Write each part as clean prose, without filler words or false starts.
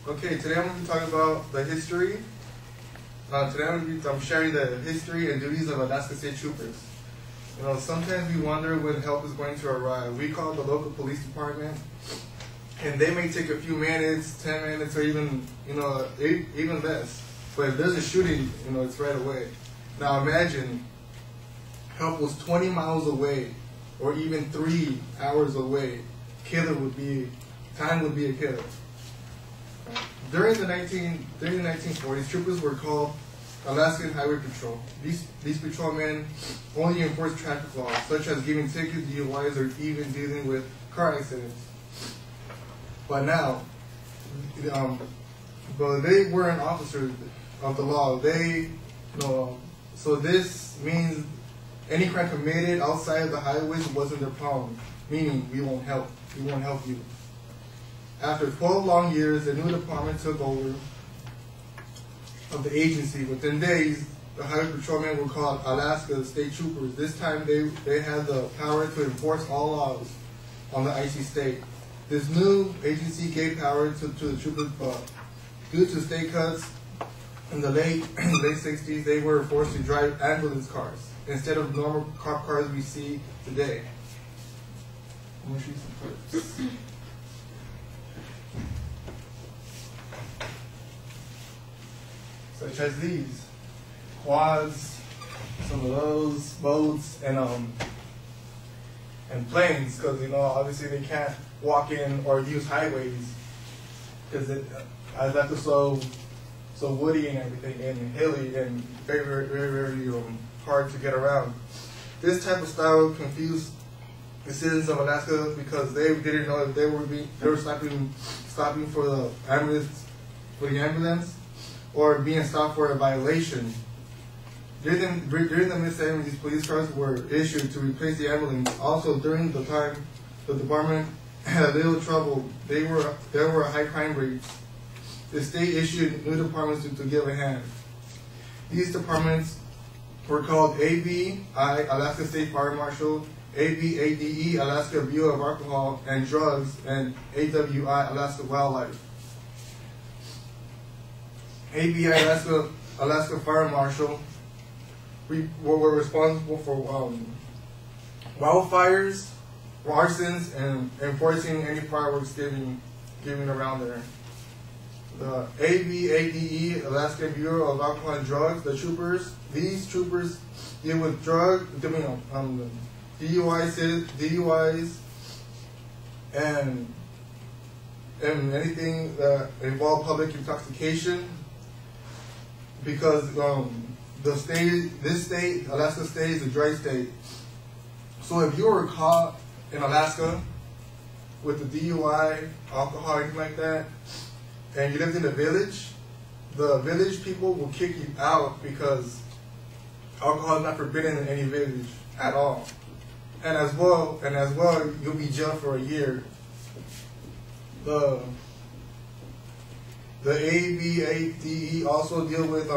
Okay, today I'm going to be talking about the history. Today I'm sharing the history and duties of Alaska State Troopers. You know, sometimes we wonder when help is going to arrive. We call the local police department, and they may take a few minutes, 10 minutes, or even, even less. But if there's a shooting, it's right away. Now imagine help was 20 miles away, or even 3 hours away. Time would be a killer. During the 1940s, troopers were called Alaskan Highway Patrol. These patrolmen only enforced traffic laws, such as giving tickets, DUIs, or even dealing with car accidents. But now, but they weren't officers of the law. So this means any crime committed outside of the highways wasn't their problem. Meaning, we won't help. We won't help you. After 12 long years, a new department took over of the agency. Within days, the highway patrolmen were called Alaska State Troopers. This time, they had the power to enforce all laws on the icy state. This new agency gave power to the troopers, but due to state cuts in the late 60s, they were forced to drive ambulance cars instead of normal cop cars we see today. I'm going to show you some clips. Such as these quads, some of those boats, and planes, because obviously they can't walk in or use highways because I left it so woody and everything, and hilly, and very, very, very, very hard to get around. This type of style confused the citizens of Alaska because they didn't know if they were stopping for the ambulance, or being stopped for a violation. During the mid-70s, these police cars were issued to replace the ambulance. Also, during the time the department had a little trouble, there were high crime rates. The state issued new departments to give a hand. These departments were called ABI, Alaska State Fire Marshal, ABADE, Alaska Bureau of Alcohol and Drugs, and AWI, Alaska Wildlife. ABI, Alaska Fire Marshal, were responsible for wildfires, arsons, and enforcing any fireworks given around there. The ABADE, Alaska Bureau of Alcohol and Drugs, these troopers deal with DUIs, and anything that involve public intoxication. Because this state, Alaska State, is a dry state. So if you were caught in Alaska with a DUI, alcohol, anything like that, and you lived in the village people will kick you out because alcohol is not forbidden in any village at all. And as well, you'll be jailed for a year. The ABADE also deal with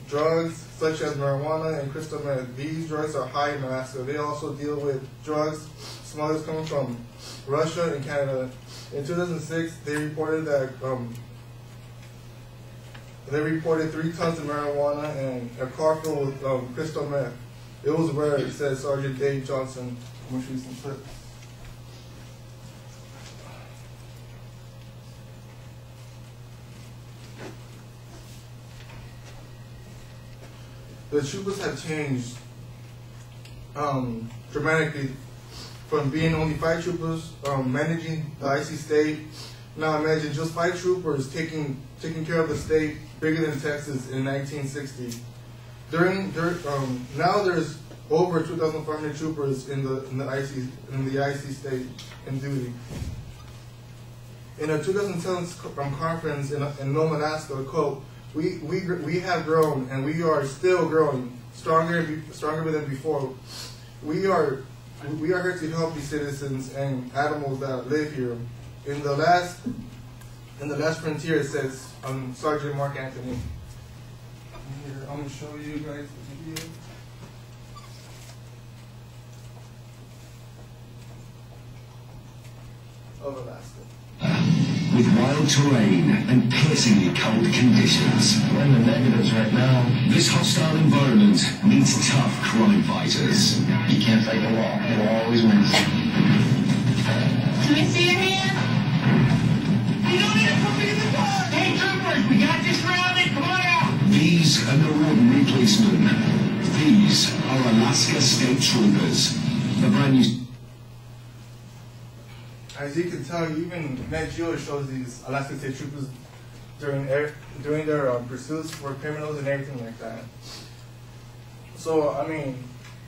drugs such as marijuana and crystal meth. These drugs are high in Alaska. They also deal with drugs smugglers coming from Russia and Canada. In 2006, they reported that 3 tons of marijuana and a car filled with crystal meth. It was rare, said Sergeant Dave Johnson. I'm going to show you some clips. The troopers have changed dramatically from being only 5 troopers managing the icy state. Now imagine just 5 troopers taking care of the state bigger than Texas in 1960. Now there's over 2,500 troopers in the icy state in duty. In a 2010 conference in Nome, Alaska, quote, we have grown and we are still growing, stronger than before. We are here to help these citizens and animals that live here. In the last frontier, it says Sergeant Mark Anthony. Here, I'm going to show you guys the video of Alaska. with wild terrain and piercingly cold conditions. We're in the negatives right now. This hostile environment needs tough crime fighters. You can't fight the law. The law always wins. Can I see your hand? You don't need to put me in the car! Hey, troopers, we got you surrounded. Come on out! These are no ordinary policemen. These are Alaska State Troopers. The brand new... As you can tell, even Nat Geo shows these Alaska State Troopers during their pursuits for criminals and everything like that. So, I mean,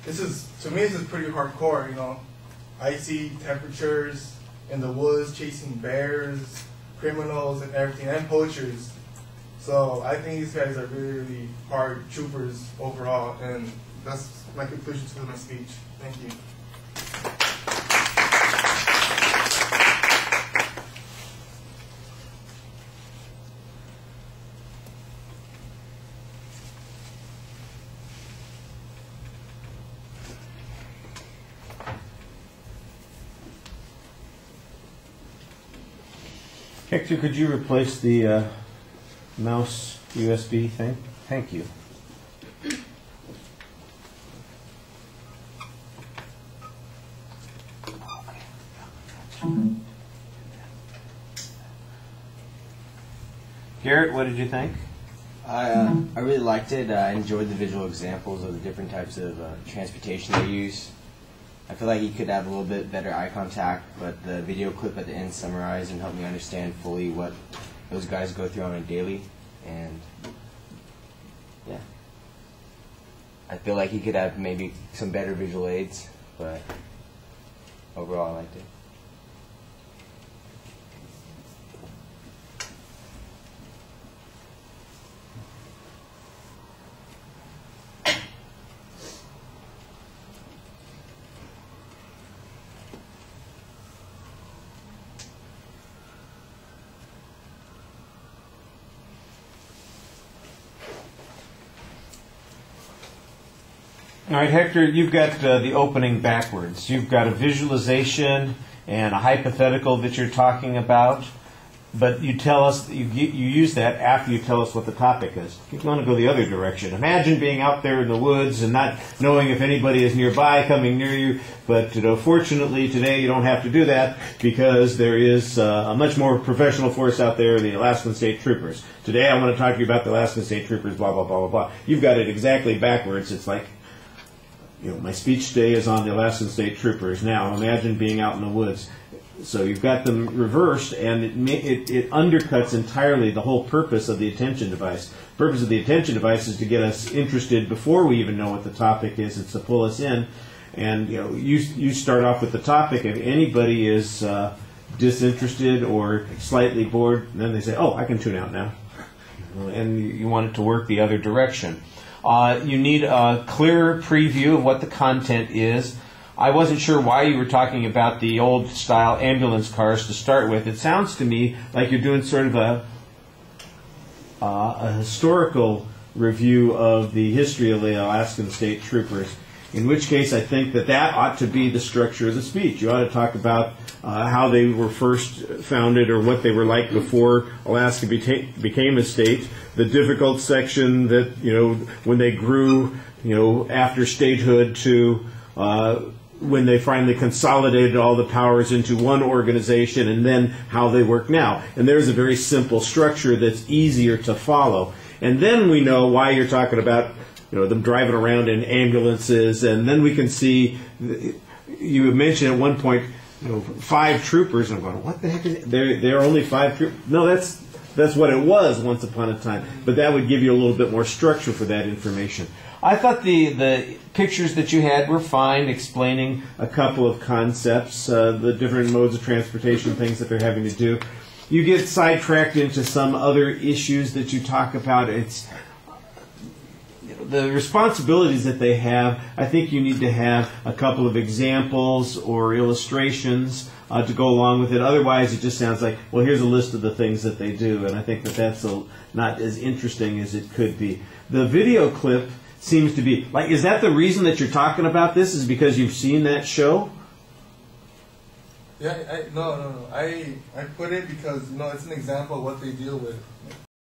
to me, this is pretty hardcore, you know. Icy temperatures in the woods, chasing bears, criminals and everything, and poachers. So I think these guys are really, really hard troopers overall, and that's my conclusion to my speech. Thank you. Hector, could you replace the mouse USB thing? Thank you. Garrett, what did you think? I really liked it. I enjoyed the visual examples of the different types of transportation they use. I feel like he could have a little bit better eye contact, but the video clip at the end summarized and helped me understand fully what those guys go through on a daily. And yeah, I feel like he could have maybe some better visual aids, but overall I liked it. All right, Hector, you've got the opening backwards. You've got a visualization and a hypothetical that you're talking about, but you tell us, you use that after you tell us what the topic is. You want to go the other direction. Imagine being out there in the woods and not knowing if anybody is nearby coming near you, but fortunately today you don't have to do that because there is a much more professional force out there, the Alaskan State Troopers. Today I want to talk to you about the Alaskan State Troopers, blah, blah, blah, blah, blah. You've got it exactly backwards. It's like, you know, my speech today is on the Alaskan State Troopers. Now, imagine being out in the woods. So you've got them reversed, and it undercuts entirely the whole purpose of the attention device. The purpose of the attention device is to get us interested before we even know what the topic is. It's to pull us in. And you know, you start off with the topic. If anybody is disinterested or slightly bored, then they say, "Oh, I can tune out now." And you want it to work the other direction. You need a clearer preview of what the content is. I wasn't sure why you were talking about the old-style ambulance cars to start with. It sounds to me like you're doing sort of a historical review of the history of the Alaskan State Troopers, in which case I think that ought to be the structure of the speech. You ought to talk about how they were first founded or what they were like before Alaska became a state, the difficult section that, you know, when they grew, you know, after statehood to when they finally consolidated all the powers into one organization, and then how they work now. And there's a very simple structure that's easier to follow. And then we know why you're talking about, you know, them driving around in ambulances, and then we can see, you mentioned at one point, you know, 5 troopers, and I'm going, what the heck is it? There are only 5 troopers? No, that's what it was once upon a time, but that would give you a little bit more structure for that information. I thought the pictures that you had were fine, explaining a couple of concepts, the different modes of transportation, things that they're having to do. You get sidetracked into some other issues that you talk about. It's the responsibilities that they have. I think you need to have a couple of examples or illustrations to go along with it. Otherwise, it just sounds like, well, here's a list of the things that they do, and I think that that's not as interesting as it could be. The video clip seems to be, like, is that the reason that you're talking about this, is because you've seen that show? Yeah, no. I put it because it's an example of what they deal with.